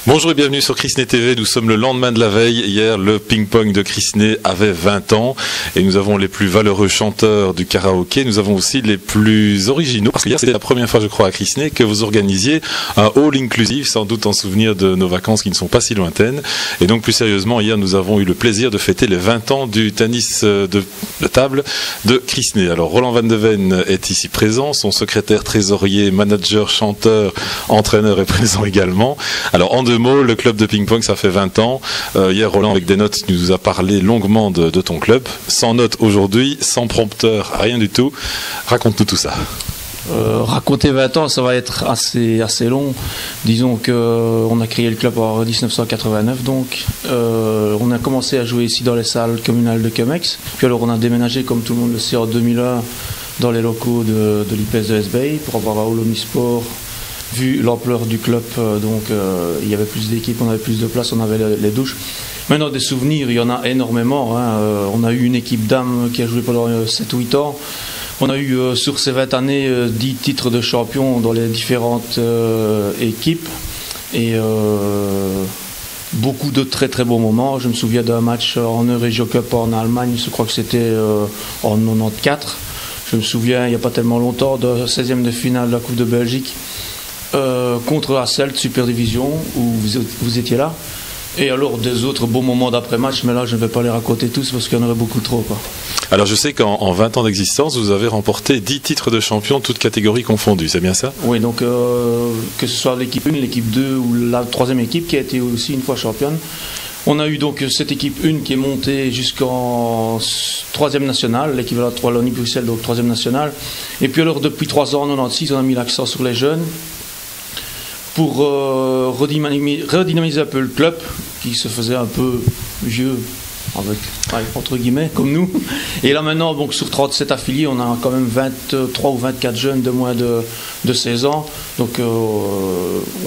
Bonjour et bienvenue sur Crisney TV. Nous sommes le lendemain de la veille. Hier, le ping-pong de Crisney avait 20 ans et nous avons les plus valeureux chanteurs du karaoké. Nous avons aussi les plus originaux. Parce que hier, c'était la première fois, je crois, à Crisney que vous organisiez un hall inclusif, sans doute en souvenir de nos vacances qui ne sont pas si lointaines. Et donc, plus sérieusement, hier, nous avons eu le plaisir de fêter les 20 ans du tennis de table de Crisney. Alors, Roland Van de Ven est ici présent. Son secrétaire, trésorier, manager, chanteur, entraîneur est présent également. Alors, en deux mots, le club de ping-pong, ça fait 20 ans. Hier, Roland, avec des notes, nous a parlé longuement de ton club. Sans notes aujourd'hui, sans prompteur, rien du tout. Raconte-nous tout ça. Raconter 20 ans, ça va être assez long. Disons qu'on a créé le club en 1989, donc on a commencé à jouer ici dans les salles communales de Cemex. Puis alors on a déménagé, comme tout le monde le sait, en 2001 dans les locaux de l'IPS de SBI pour avoir un hall omnisport. Vu l'ampleur du club, il y avait plus d'équipes, on avait plus de place, on avait les douches. Maintenant, des souvenirs, il y en a énormément. On a eu une équipe dames qui a joué pendant 7-8 ans. On a eu sur ces 20 années 10 titres de champion dans les différentes équipes. Et beaucoup de très très beaux moments. Je me souviens d'un match en Euregio Cup en Allemagne, je crois que c'était en 94. Je me souviens, il n'y a pas tellement longtemps, de 16e de finale de la Coupe de Belgique. Contre Hasselt, Super Division, où vous étiez là. Et alors des autres beaux moments d'après-match, mais là je ne vais pas les raconter tous parce qu'il y en aurait beaucoup trop, quoi. Alors je sais qu'en 20 ans d'existence, vous avez remporté 10 titres de champion, toutes catégories confondues, c'est bien ça? Oui, donc que ce soit l'équipe 1, l'équipe 2 ou la troisième équipe qui a été aussi une fois championne. On a eu donc cette équipe 1 qui est montée jusqu'en 3e nationale, l'équivalent de Wallonie-Bruxelles, donc 3e nationale. Et puis alors depuis 3 ans, en 96, on a mis l'accent sur les jeunes pour redynamiser un peu le club qui se faisait un peu vieux, entre guillemets, comme nous. Et là maintenant, donc, sur 37 affiliés, on a quand même 23 ou 24 jeunes de moins de 16 ans. Donc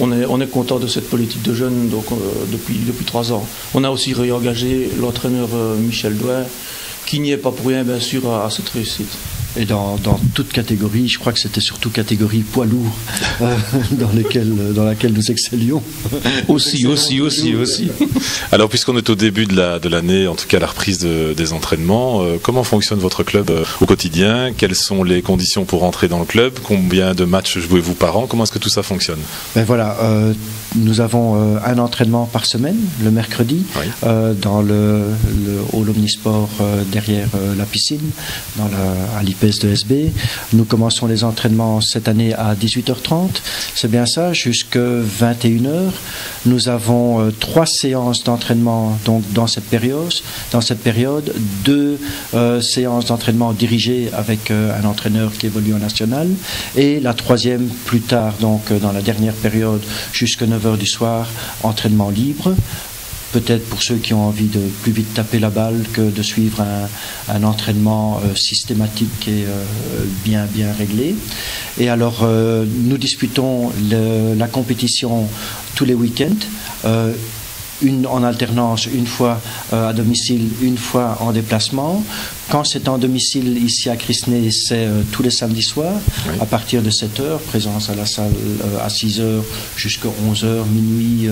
on est content de cette politique de jeunes depuis 3 ans. On a aussi réengagé l'entraîneur Michel Douer, qui n'y est pas pour rien, bien sûr, à cette réussite. Et dans toute catégorie, je crois que c'était surtout catégorie poids lourd dans laquelle nous excellions. Aussi. Alors puisqu'on est au début de l'année, en tout cas la reprise des entraînements, comment fonctionne votre club au quotidien? Quelles sont les conditions pour entrer dans le club? Combien de matchs jouez-vous par an? Comment est-ce que tout ça fonctionne? Ben voilà, nous avons un entraînement par semaine, le mercredi, oui. Dans le hall omnisport derrière la piscine, à l'IPS de SB. Nous commençons les entraînements cette année à 18h30, c'est bien ça, jusqu'à 21h. Nous avons 3 séances d'entraînement donc dans cette période. 2 séances d'entraînement dirigées avec un entraîneur qui évolue en national, et la 3e plus tard, donc dans la dernière période, jusqu'à 9h du soir, entraînement libre. Peut-être pour ceux qui ont envie de plus vite taper la balle que de suivre un entraînement systématique et bien réglé. Et alors, nous disputons la compétition tous les week-ends, en alternance, une fois à domicile, une fois en déplacement. Quand c'est en domicile ici à Crisney, c'est tous les samedis soirs, oui. À partir de 7h, présence à la salle à 6h jusqu'à 11h, minuit,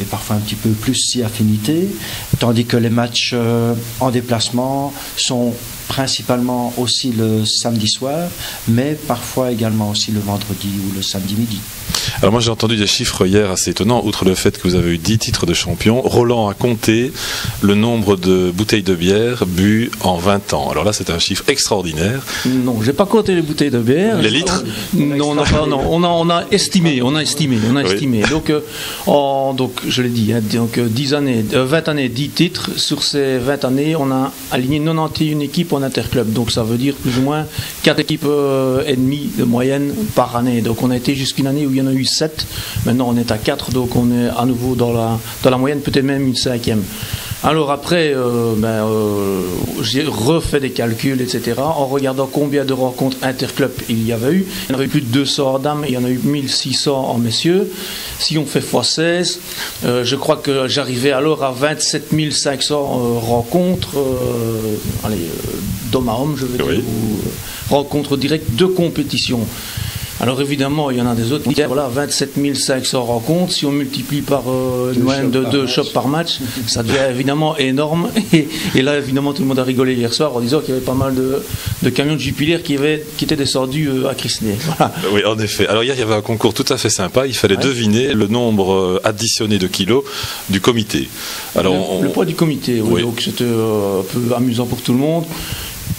et parfois un petit peu plus si affinité. Tandis que les matchs en déplacement sont principalement aussi le samedi soir, mais parfois également aussi le vendredi ou le samedi midi. Alors moi j'ai entendu des chiffres hier assez étonnants. Outre le fait que vous avez eu 10 titres de champion, Roland a compté le nombre de bouteilles de bière bues en 20 ans. Alors là c'est un chiffre extraordinaire. Non, j'ai pas compté les bouteilles de bière. Les litres? Non, on a estimé. Oui. Donc je l'ai dit, 20 années, 10 titres. Sur ces 20 années, on a aligné 91 équipes en interclub. Donc ça veut dire plus ou moins 4 équipes et demie de moyenne par année. Donc on a été jusqu'une année où il y en a eu 7. Maintenant on est à 4, donc on est à nouveau dans la moyenne, peut-être même une 5e. Alors après, j'ai refait des calculs, etc. En regardant combien de rencontres interclubs il y avait eu. Il y en avait eu plus de 200 en dames, il y en a eu 1600 en messieurs. Si on fait x16, je crois que j'arrivais alors à 27 500 rencontres, d'homme à homme, je veux dire, ou rencontres directes de compétition. Alors évidemment, il y en a des autres. Voilà, 27 500 rencontres. Si on multiplie par une moyenne de 2 shops par match, ça devient évidemment énorme. Et là, évidemment, tout le monde a rigolé hier soir en disant qu'il y avait pas mal de camions de Jupiler qui étaient descendus à Crisney. Voilà. Oui, en effet. Alors hier, il y avait un concours tout à fait sympa. Il fallait deviner le nombre additionné de kilos du comité. Alors, le poids du comité, oui. Donc c'était un peu amusant pour tout le monde.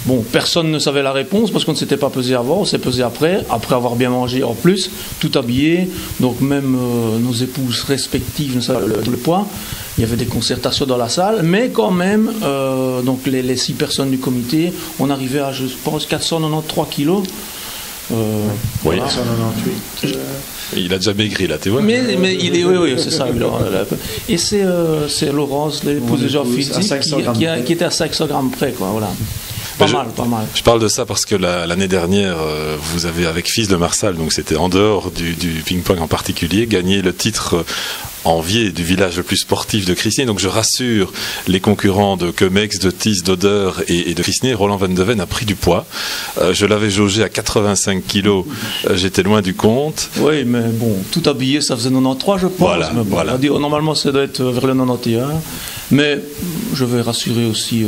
Bon, personne ne savait la réponse parce qu'on ne s'était pas pesé avant, on s'est pesé après avoir bien mangé en plus, tout habillé. Donc même nos épouses respectives ne savaient le poids. Il y avait des concertations dans la salle, mais quand même, donc les 6 personnes du comité, on arrivait à, je pense, 493 kilos. Oui, voilà. 498. Il a déjà maigri là, tu vois. Mais il est, oui, c'est ça. Et c'est Laurence, l'épouse de Jean-Philippe, qui était à 500 grammes près, quoi. Voilà. Pas mal. Je parle de ça parce que l'année dernière, vous avez avec Fils de Marsal, donc c'était en dehors du ping-pong en particulier, gagné le titre envié du village le plus sportif de Crisney. Donc je rassure les concurrents de Quemex, de Tis, d'Oder et de Crisney. Roland Van de Ven a pris du poids. Je l'avais jaugé à 85 kilos. J'étais loin du compte. Oui, mais bon, tout habillé, ça faisait 93, je pense. Voilà, mais bon, voilà. Normalement, ça doit être vers le 91. Mais je vais rassurer aussi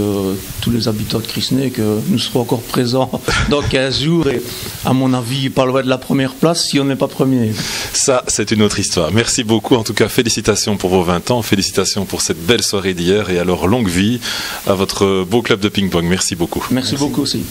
tous les habitants de Crisney que nous serons encore présents dans 15 jours. Et à mon avis, pas loin de la première place si on n'est pas premier. Ça, c'est une autre histoire. Merci beaucoup. En tout cas, félicitations pour vos 20 ans. Félicitations pour cette belle soirée d'hier. Et alors, longue vie à votre beau club de ping-pong. Merci beaucoup. Merci beaucoup aussi.